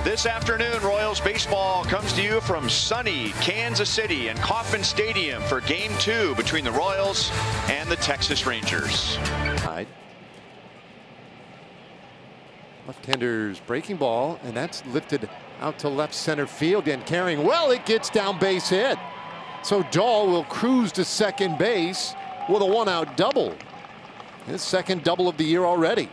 This afternoon, Royals baseball comes to you from sunny Kansas City and Kauffman Stadium for Game 2 between the Royals and the Texas Rangers. Left-hander's breaking ball, and that's lifted out to left center field and carrying well. It gets down base hit. So Dahl will cruise to second base with a one-out double. His second double of the year already.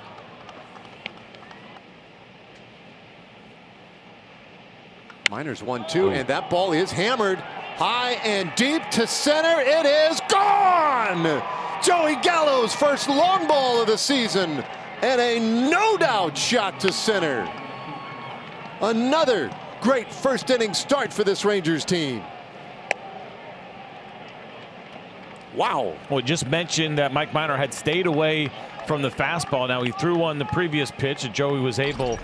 Miners 1-2, and that ball is hammered high and deep to center. It is gone! Joey Gallo's first long ball of the season, and a no-doubt shot to center. Another great first inning start for this Rangers team. Wow. Well, just mentioned that Mike Minor had stayed away from the fastball. Now he threw on the previous pitch, and Joey was able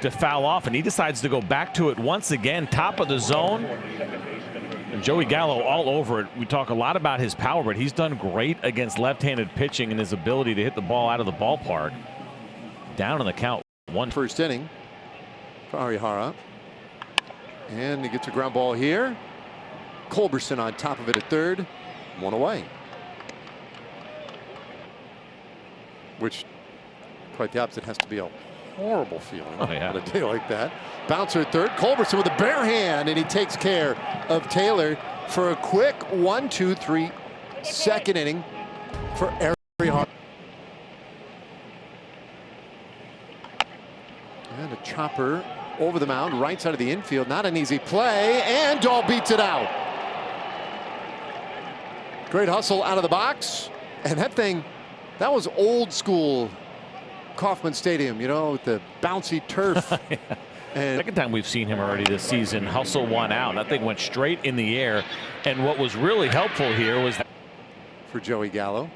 to foul off, and he decides to go back to it once again, top of the zone. And Joey Gallo all over it. We talk a lot about his power, but he's done great against left-handed pitching and his ability to hit the ball out of the ballpark. Down in the count. First inning for Arihara. And he gets a ground ball here. Culberson on top of it at third. One away. Which, quite the opposite, has to be a horrible feeling on a day like that. Bouncer third. Culberson with a bare hand, and he takes care of Taylor for a quick 1-2-3 second inning for Arihara. And a chopper over the mound, right side of the infield. Not an easy play, and Dahl beats it out. Great hustle out of the box, and that thing, that was old school Kauffman Stadium, you know, with the bouncy turf. Yeah. And second time we've seen him already this season hustle one out. That thing went straight in the air, and what was really helpful here was for Joey Gallo.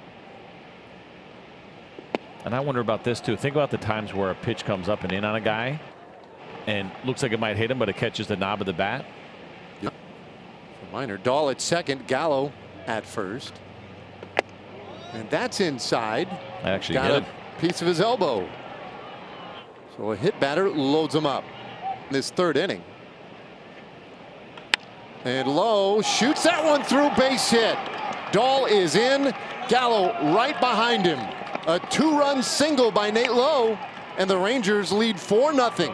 And I wonder about this too. Think about the times where a pitch comes up and in on a guy and looks like it might hit him, but it catches the knob of the bat. Yep. For Minor, Dahl at second, Gallo at first, and that's inside. Actually got hit a piece of his elbow. So a hit batter loads him up in this third inning. And Lowe shoots that one through, base hit. Dahl is in, Gallo right behind him. A two-run single by Nate Lowe, and the Rangers lead 4-0.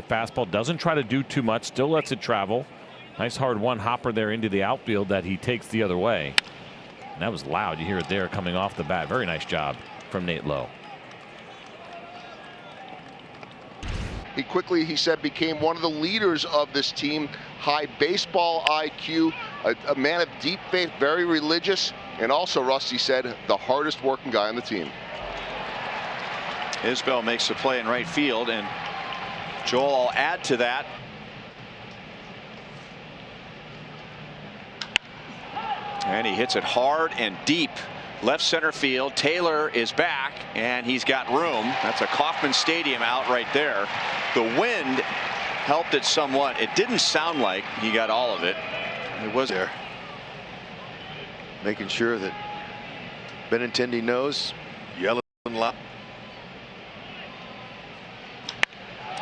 Fastball doesn't try to do too much, still lets it travel. Nice hard one hopper there into the outfield that he takes the other way. And that was loud. You hear it there coming off the bat. Very nice job from Nate Lowe. He quickly, he said, became one of the leaders of this team. High baseball IQ, a man of deep faith, very religious, and also, Rusty said, the hardest working guy on the team. Isbell makes the play in right field, and Joel will add to that. And he hits it hard and deep left center field. Taylor is back, and he's got room. That's a Kauffman Stadium out right there. The wind helped it somewhat. It didn't sound like he got all of it. It was there. Making sure that Benintendi knows, yelling loud.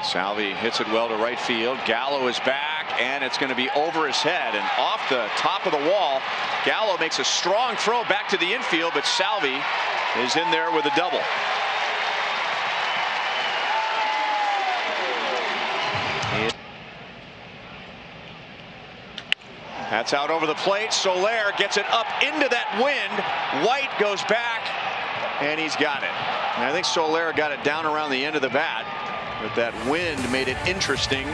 Salvi hits it well to right field. Gallo is back, and it's going to be over his head and off the top of the wall. Gallo makes a strong throw back to the infield, but Salvi is in there with a double. That's out over the plate. Soler gets it up into that wind. White goes back, and he's got it. And I think Soler got it down around the end of the bat, but that wind made it interesting.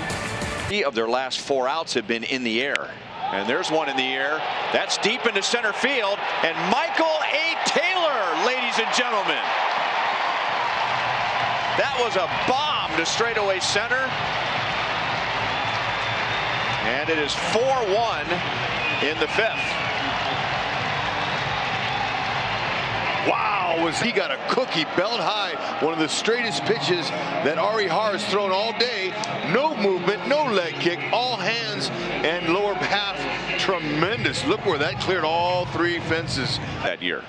3 of their last 4 outs have been in the air. And there's one in the air. That's deep into center field. And Michael A. Taylor, ladies and gentlemen. That was a bomb to straightaway center. And it is 4-1 in the 5th. Wow, he got a cookie belt high. One of the straightest pitches that Arihara has thrown all day. No movement, no leg kick, all hands and lower half. Tremendous. Look where that cleared all 3 fences that year.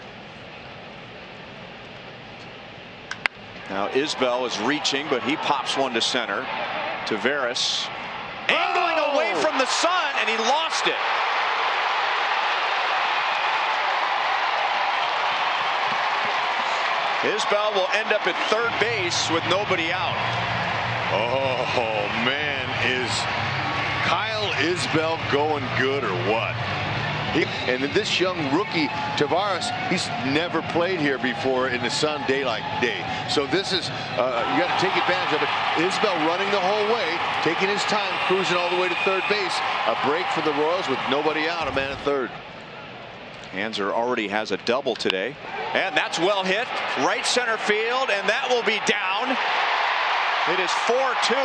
Now Isbell is reaching, but he pops one to center. Tavares angling away from the sun, and he lost it. Isbell will end up at third base with nobody out. Oh man, is Kyle Isbell going good or what? And this young rookie, Tavares, he's never played here before in the sun daylight day. So this is, you got to take advantage of it. Isbell running the whole way, taking his time, cruising all the way to third base. A break for the Royals with nobody out, a man at third. Hanser already has a double today. And that's well hit. Right center field, and that will be down. It is 4-2.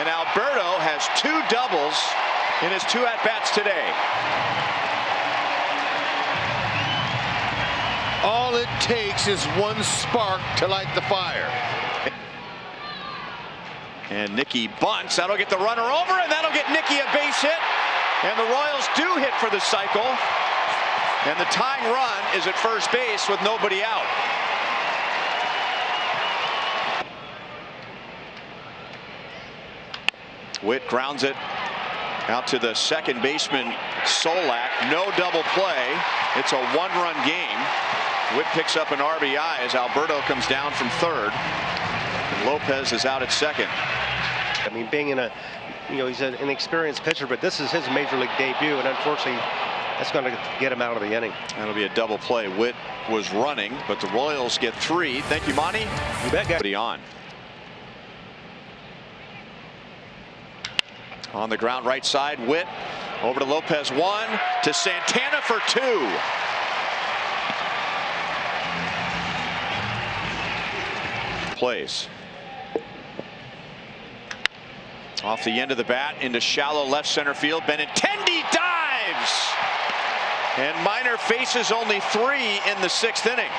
And Alberto has 2 doubles in his 2 at-bats today. All it takes is one spark to light the fire. And Nicky bunts. That'll get the runner over, and that'll get Nicky a base hit. And the Royals do hit for the cycle. And the tying run is at first base with nobody out. Witt grounds it out to the second baseman, Solak. No double play. It's a 1-run game. Witt picks up an RBI as Alberto comes down from third. And Lopez is out at second. I mean, being in a, he's an inexperienced pitcher, but this is his major league debut, and unfortunately, that's going to get him out of the inning. That'll be a double play. Witt was running, but the Royals get 3. Thank you, Monty. You bet, guys. On. On the ground right side, Witt over to Lopez 1, to Santana for 2. Plays. Off the end of the bat into shallow left center field. Benintendi dives. And Minor faces only 3 in the 6th inning.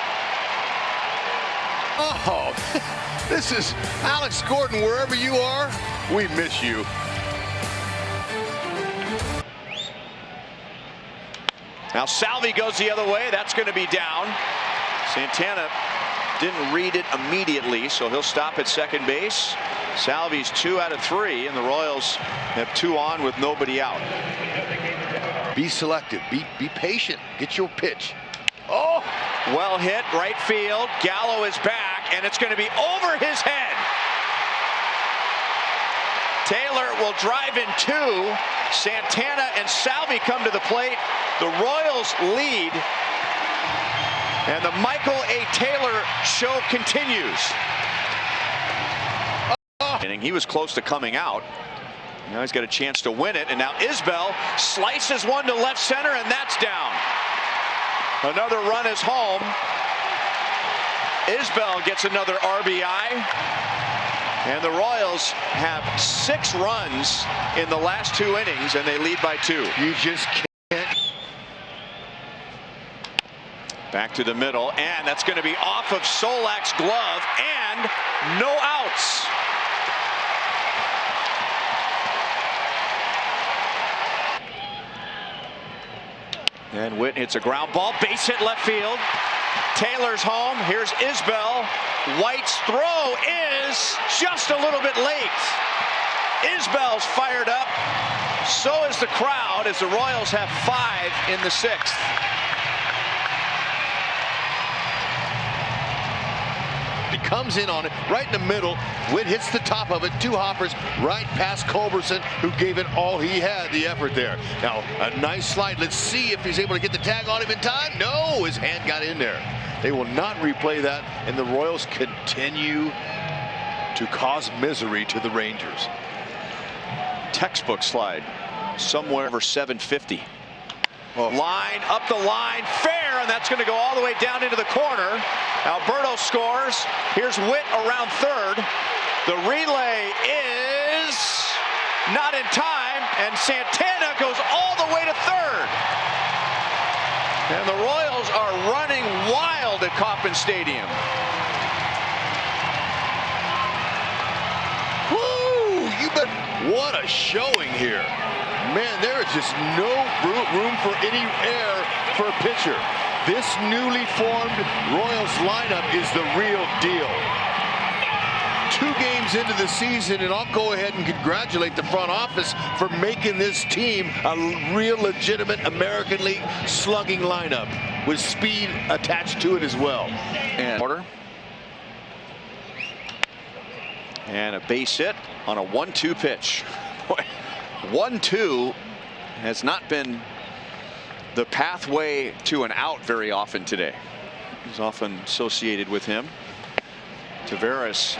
Oh, this is Alex Gordon. Wherever you are, we miss you. Now Salvi goes the other way. That's going to be down. Santana didn't read it immediately, so he'll stop at second base. Salvi's 2 out of 3, and the Royals have 2 on with nobody out. Be selective. Be patient. Get your pitch. Oh, well hit, right field. Gallo is back, and it's going to be over his head. Taylor will drive in 2. Santana and Salvi come to the plate. The Royals lead, and the Michael A. Taylor show continues. He was close to coming out. Now he's got a chance to win it, and now Isbell slices one to left center, and that's down. Another run is home. Isbell gets another RBI, and the Royals have 6 runs in the last 2 innings, and they lead by 2. You just can't. Back to the middle, and that's going to be off of Solak's glove, and no outs. And Witt hits a ground ball, base hit left field. Taylor's home. Here's Isbell. White's throw is just a little bit late. Isbell's fired up. So is the crowd as the Royals have 5 in the 6th. He comes in on it right in the middle. Witt hits the top of it. 2 hoppers right past Culberson, who gave it all he had, the effort there. Now, a nice slide. Let's see if he's able to get the tag on him in time. No, his hand got in there. They will not replay that, and the Royals continue to cause misery to the Rangers. Textbook slide. Somewhere over 750. Line, up the line, fair, and that's going to go all the way down into the corner. Alberto scores. Here's Witt around third. The relay is not in time, and Santana goes all the way to third. And the Royals are running wild at Kauffman Stadium. Woo! You bet. What a showing here. Man, there is just no room for any air for a pitcher. This newly formed Royals lineup is the real deal. 2 games into the season, and I'll go ahead and congratulate the front office for making this team a real legitimate American League slugging lineup with speed attached to it as well. And order. And a base hit on a 1-2 pitch. 1-2 has not been the pathway to an out very often today. He's often associated with him. Taveras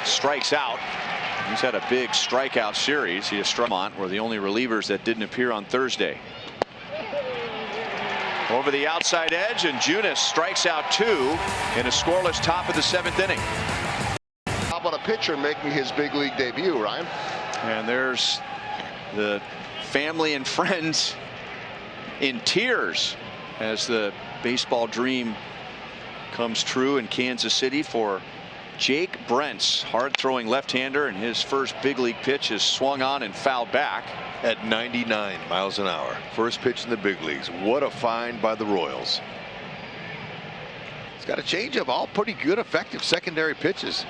strikes out. He's had a big strikeout series. He has Strumont were the only relievers that didn't appear on Thursday. Over the outside edge, and Junis strikes out 2 in a scoreless top of the 7th inning. How about a pitcher making his big league debut, Ryan? And there's the family and friends in tears as the baseball dream comes true in Kansas City for Jake Brentz, hard-throwing left-hander, and his first big league pitch is swung on and fouled back at 99 miles an hour. First pitch in the big leagues. What a find by the Royals. He's got a changeup, all pretty good, effective secondary pitches.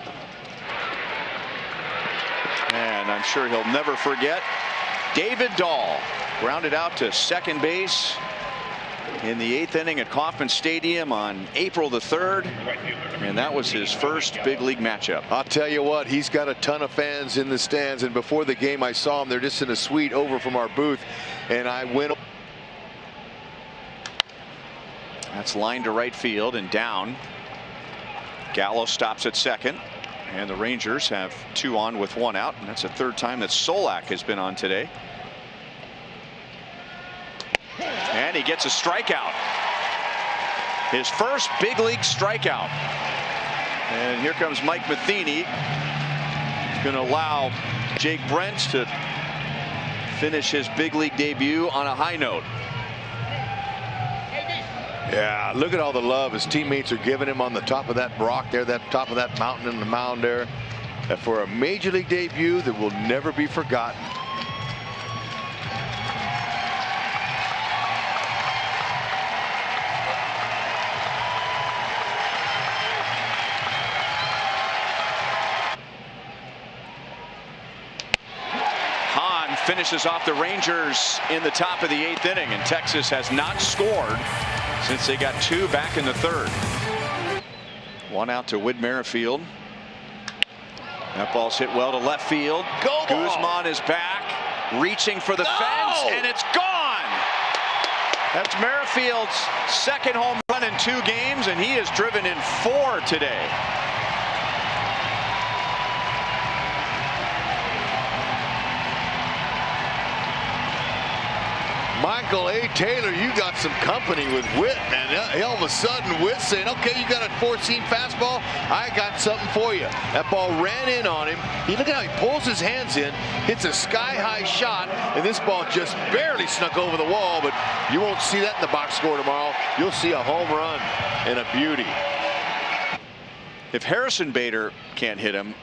And I'm sure he'll never forget David Dahl grounded out to second base in the 8th inning at Kauffman Stadium on April the 3rd. And that was his first big league matchup. I'll tell you what, he's got a ton of fans in the stands, and before the game I saw him. They're just in a suite over from our booth, and I went. That's lined to right field and down. Gallo stops at second, and the Rangers have 2 on with 1 out, and that's the 3rd time that Solak has been on today. And he gets a strikeout. His first big league strikeout. And here comes Mike Matheny. He's going to allow Jake Brentz to finish his big league debut on a high note. Yeah, look at all the love his teammates are giving him on the top of that rock there, that top of that mountain in the mound there. For a major league debut that will never be forgotten. Finishes off the Rangers in the top of the 8th inning, and Texas has not scored since they got 2 back in the 3rd. 1 out to Whit Merrifield. That ball's hit well to left field. Go ball. Guzman is back, reaching for the fence, and it's gone. That's Merrifield's 2nd home run in 2 games, and he has driven in 4 today. Michael A. Taylor, you got some company with Whit, and all of a sudden Whit saying, okay, you got a 4-seam fastball, I got something for you. That ball ran in on him. Look at how he pulls his hands in, hits a sky-high shot, and this ball just barely snuck over the wall, but you won't see that in the box score tomorrow. You'll see a home run and a beauty. If Harrison Bader can't hit him,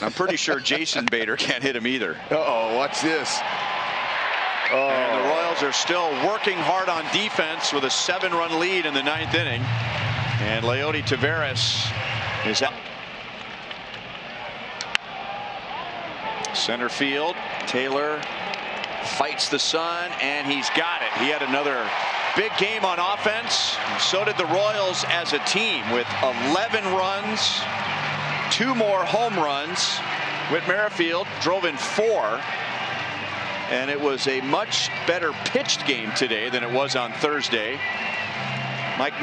I'm pretty sure Jason Bader can't hit him either. Uh-oh, watch this. Oh. And the Royals are still working hard on defense with a 7-run lead in the 9th inning. And Leody Taveras is out. Center field. Taylor fights the sun, and he's got it. He had another big game on offense. So did the Royals as a team with 11 runs, 2 more home runs. Whit Merrifield drove in 4. And it was a much better pitched game today than it was on Thursday. Mike